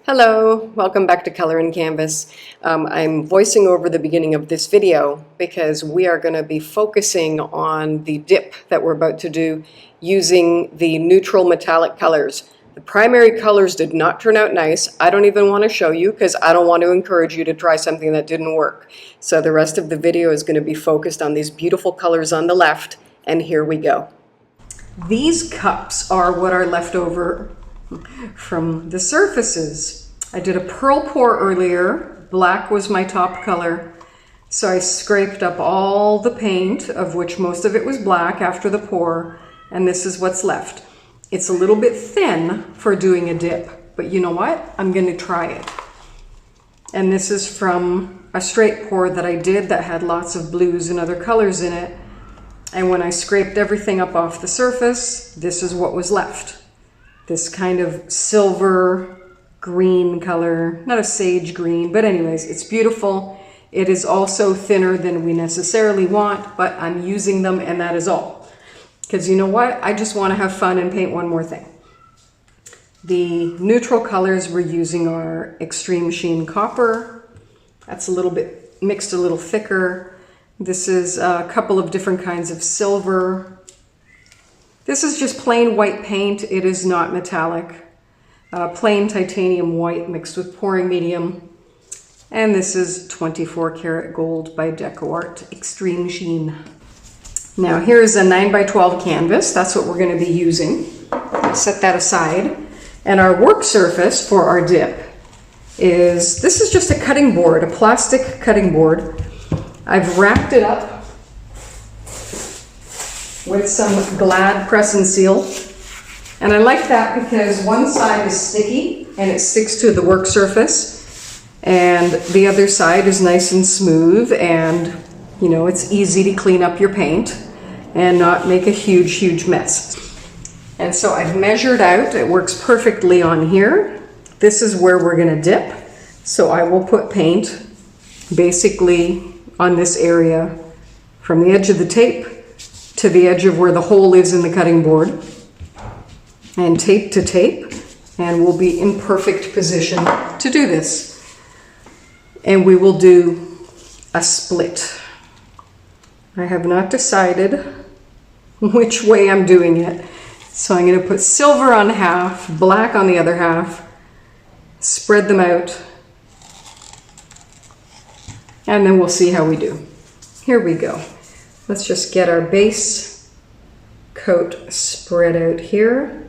Hello, welcome back to Color and Canvas. I'm voicing over the beginning of this video because we are going to be focusing on the dip that we're about to do using the neutral metallic colors. The primary colors did not turn out nice. I don't even want to show you because I don't want to encourage you to try something that didn't work. So the rest of the video is going to be focused on these beautiful colors on the left, and here we go. These cups are what are left over from the surfaces. I did a pearl pour earlier. Black was my top color. So I scraped up all the paint, of which most of it was black after the pour, and this is what's left. It's a little bit thin for doing a dip, but you know what? I'm going to try it. And this is from a straight pour that I did that had lots of blues and other colors in it. And when I scraped everything up off the surface, this is what was left. This kind of silver green color, not a sage green, but anyways, it's beautiful. It is also thinner than we necessarily want, but I'm using them and that is all. Because you know what? I just want to have fun and paint one more thing. The neutral colors we're using are Extreme Sheen Copper. That's a little bit mixed, a little thicker. This is a couple of different kinds of silver. This is just plain white paint. It is not metallic. Plain titanium white mixed with pouring medium. And this is 24 karat gold by DecoArt Extreme Sheen. Now here's a 9x12 canvas. That's what we're going to be using. Set that aside. And our work surface for our dip this is just a cutting board, a plastic cutting board. I've wrapped it up with some Glad press and seal. And I like that because one side is sticky and it sticks to the work surface, and the other side is nice and smooth, and you know, it's easy to clean up your paint and not make a huge mess. And so I've measured out, it works perfectly on here. This is where we're going to dip. So I will put paint basically on this area from the edge of the tape to the edge of where the hole is in the cutting board, and tape to tape, and we'll be in perfect position to do this. And we will do a split. I have not decided which way I'm doing it. So I'm going to put silver on half, black on the other half, spread them out, and then we'll see how we do. Here we go. Let's just get our base coat spread out here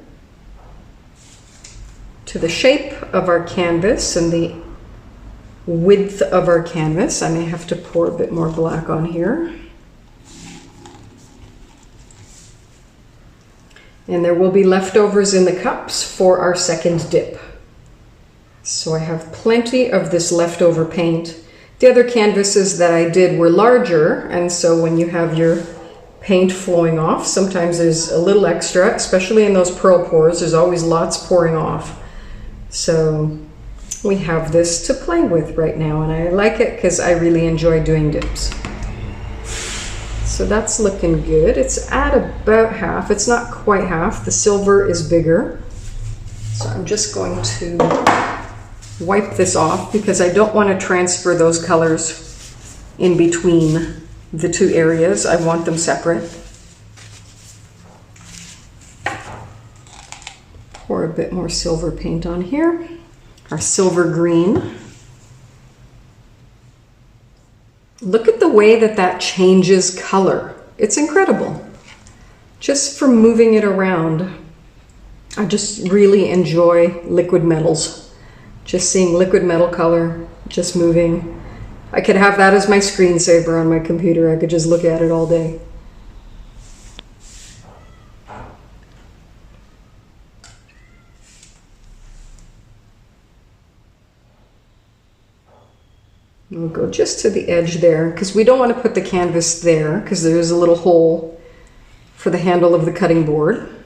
to the shape of our canvas and the width of our canvas. I may have to pour a bit more black on here. And there will be leftovers in the cups for our second dip. So I have plenty of this leftover paint. The other canvases that I did were larger, and so when you have your paint flowing off, sometimes there's a little extra, especially in those pearl pours. There's always lots pouring off. So we have this to play with right now, and I like it because I really enjoy doing dips. So that's looking good. It's at about half. It's not quite half. The silver is bigger. So I'm just going to wipe this off because I don't want to transfer those colors in between the two areas. I want them separate. Pour a bit more silver paint on here. Our silver green. Look at the way that that changes color. It's incredible. Just from moving it around. I just really enjoy liquid metals. Just seeing liquid metal color, just moving. I could have that as my screensaver on my computer. I could just look at it all day. We'll go just to the edge there because we don't want to put the canvas there because there's a little hole for the handle of the cutting board.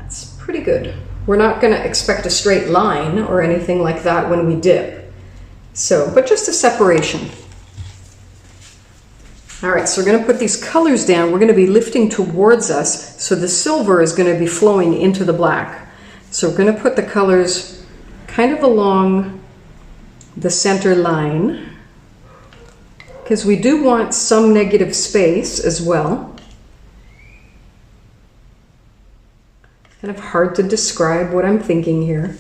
That's pretty good. We're not going to expect a straight line or anything like that when we dip. So, but just a separation. All right, so we're going to put these colors down. We're going to be lifting towards us, so the silver is going to be flowing into the black. So we're going to put the colors kind of along the center line, because we do want some negative space as well. Kind of hard to describe what I'm thinking here.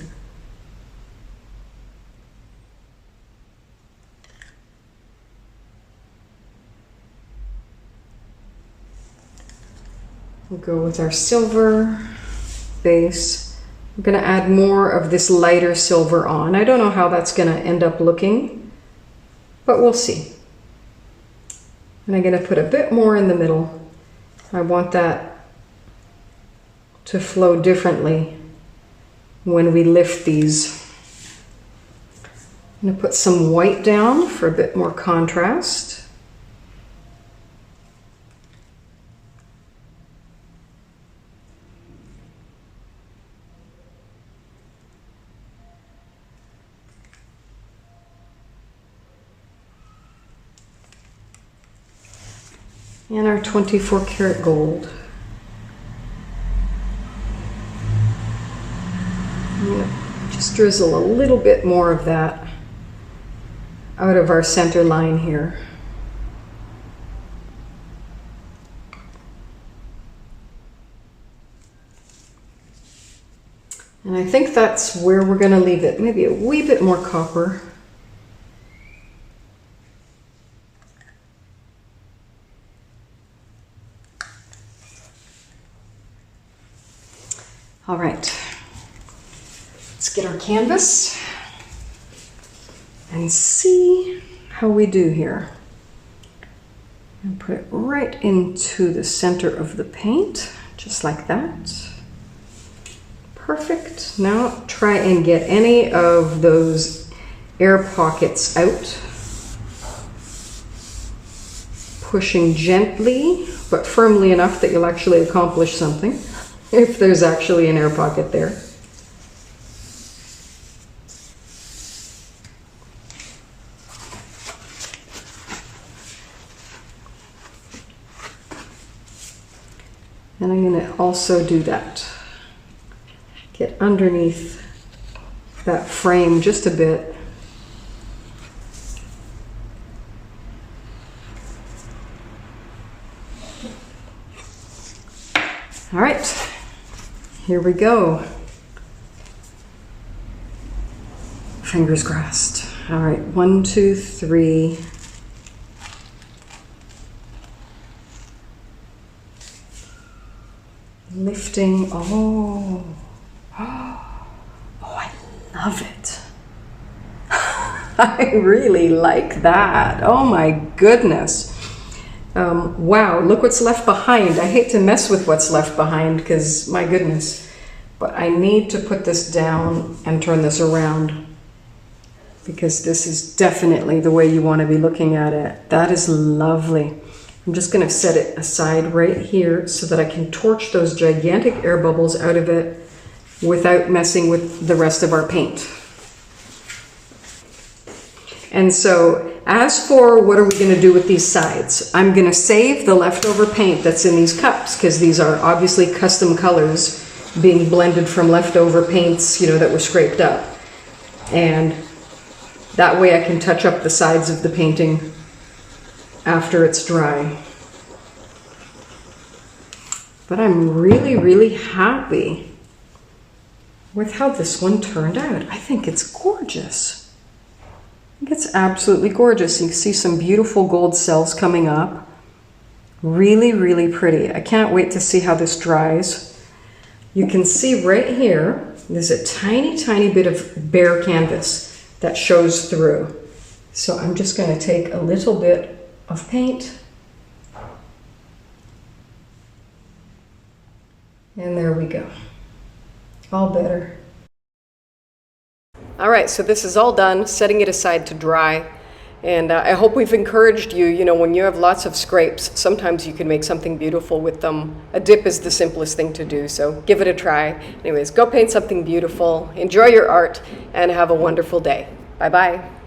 We'll go with our silver base. I'm going to add more of this lighter silver on. I don't know how that's going to end up looking, but we'll see. And I'm going to put a bit more in the middle. I want that to flow differently when we lift these. I'm going to put some white down for a bit more contrast. And our 24 karat gold. I'm going to just drizzle a little bit more of that out of our center line here. And I think that's where we're going to leave it. Maybe a wee bit more copper. All right, let's get our canvas and see how we do here. And put it right into the center of the paint, just like that. Perfect. Now try and get any of those air pockets out. Pushing gently, but firmly enough that you'll actually accomplish something. If there's actually an air pocket there. And I'm going to also do that. Get underneath that frame just a bit. All right. Here we go. Fingers crossed. All right, 1, 2, 3. Lifting. Oh, I love it. I really like that. Oh my goodness. Wow, look what's left behind. I hate to mess with what's left behind because, my goodness. But I need to put this down and turn this around because this is definitely the way you want to be looking at it. That is lovely. I'm just going to set it aside right here so that I can torch those gigantic air bubbles out of it without messing with the rest of our paint. And so, as for what are we going to do with these sides, I'm going to save the leftover paint that's in these cups because these are obviously custom colors being blended from leftover paints, you know, that were scraped up. And that way I can touch up the sides of the painting after it's dry. But I'm really, really happy with how this one turned out. I think it's gorgeous. I think it's absolutely gorgeous. You can see some beautiful gold cells coming up. Really, really pretty. I can't wait to see how this dries. You can see right here, there's a tiny, tiny bit of bare canvas that shows through. So I'm just going to take a little bit of paint. And there we go. All better. All right, so this is all done, setting it aside to dry. And I hope we've encouraged you, when you have lots of scrapes, sometimes you can make something beautiful with them. A dip is the simplest thing to do, so give it a try. Anyways, go paint something beautiful, enjoy your art, and have a wonderful day. Bye-bye.